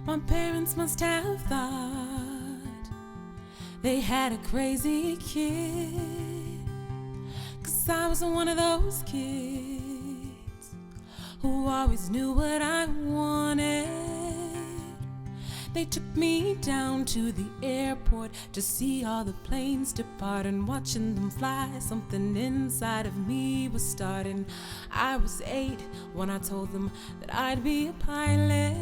My parents must have thought they had a crazy kid, 'cause I was one of those kids who always knew what I wanted. They took me down to the airport to see all the planes depart, and watching them fly, something inside of me was starting. I was 8 when I told them that I'd be a pilot,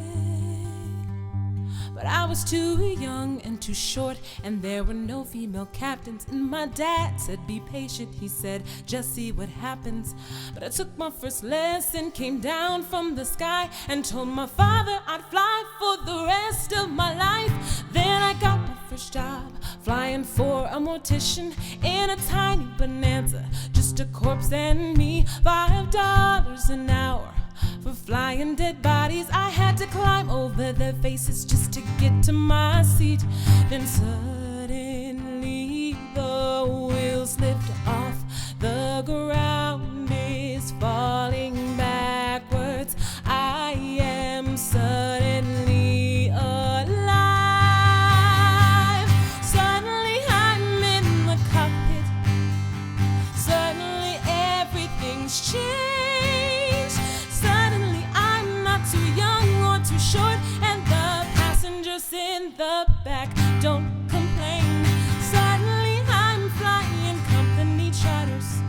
but I was too young and too short, and there were no female captains. And my dad said, be patient, he said, just see what happens. But I took my first lesson, came down from the sky, and told my father I'd fly for the rest of my life. Then I got my first job, flying for a mortician in a tiny Bonanza, just a corpse and me. $5 an hour for flying dead bodies. I had to climb over their faces just to get to my seat. Then suddenly the wheels lift off, the ground is falling backwards. I am suddenly alive. Suddenly I'm in the cockpit. Suddenly everything's changed. Suddenly I'm not too young or too short, and the passengers in the back don't complain. Suddenly I'm flying company charters.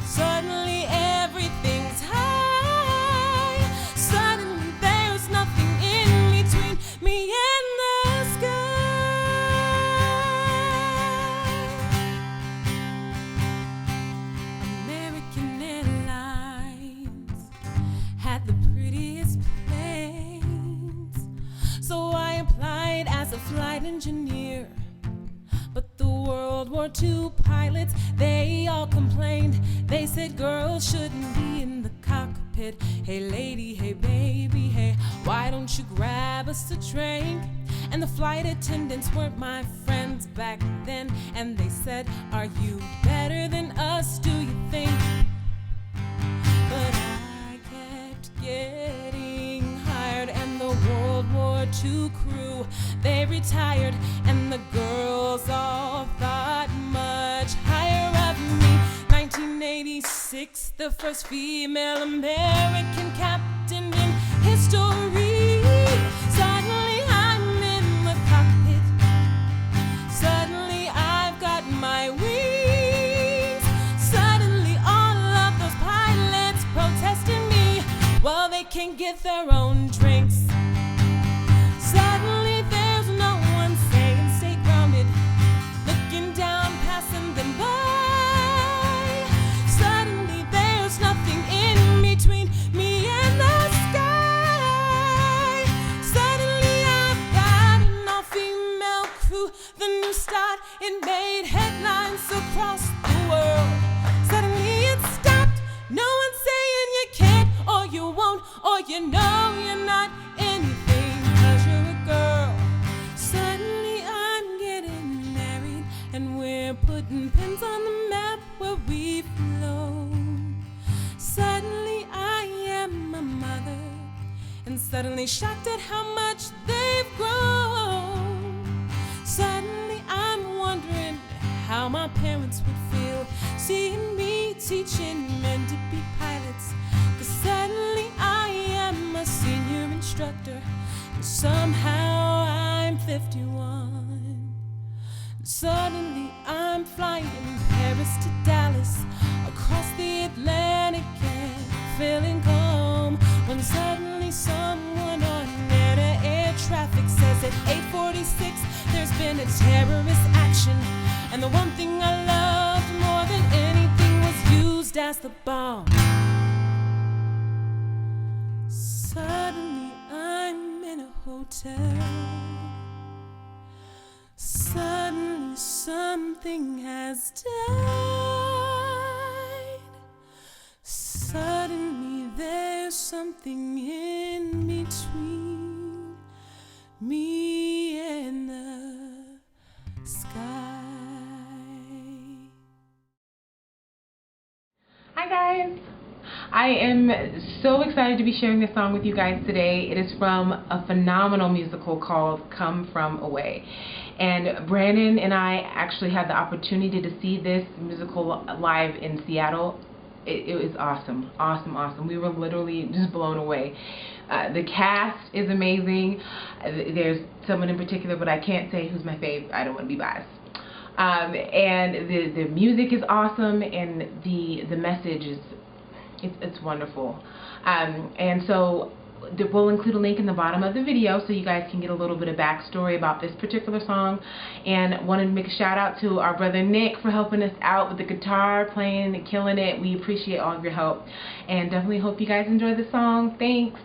Suddenly everything's high. Suddenly there's nothing in between me and the sky. American Airlines had the prettiest planes, so I applied as a flight engineer. But the World War II pilots, they all complained. They said girls shouldn't be in the cockpit. Hey lady, hey baby, hey, why don't you grab us a drink? And the flight attendants weren't my friends back then, and they said, are you better than us, do you think? But I kept getting hired, and the World War II crew, they retired, and the girls all thought much higher of me. 1986, the first female American captain in history. Suddenly I'm in the cockpit. Suddenly I've got my wings. Suddenly all of those pilots protesting me, well, they can get their own drinks. Suddenly there's no one saying stay grounded, looking down, passing them by. Suddenly there's nothing in between me and the sky. Suddenly I've got an all-female crew, the new start, it made headlines across the world. Suddenly it stopped, no one's saying you can't, or you won't, or you know you're not anything 'cause you're a girl. Suddenly I'm getting married, and we're putting pins on the map where we've flown. Suddenly I am a mother, and suddenly shocked at how much they've grown. Suddenly I'm wondering how my parents would feel seeing me teaching men to be pilots. 'Cause suddenly I am a senior instructor, and somehow I'm 51. Suddenly I'm flying Paris to Dallas, across the Atlantic and feeling calm, when suddenly someone on air traffic says at 8:46 there's been a terrorist action, and the one thing I loved more than anything was used as the bomb. Suddenly I'm in a hotel. Suddenly something has died. Suddenly there's something in between me and the sky. Hi guys, I am so excited to be sharing this song with you guys today. It is from a phenomenal musical called Come From Away. And Brandon and I actually had the opportunity to see this musical live in Seattle. It was awesome, awesome, awesome. We were literally just blown away. The cast is amazing. There's someone in particular, but I can't say who's my fave. I don't want to be biased. And the music is awesome, and the message is it's wonderful. And so we'll include a link in the bottom of the video so you guys can get a little bit of backstory about this particular song. And wanted to make a shout out to our brother Nick for helping us out with the guitar playing and killing it. We appreciate all of your help, and definitely hope you guys enjoy the song. Thanks.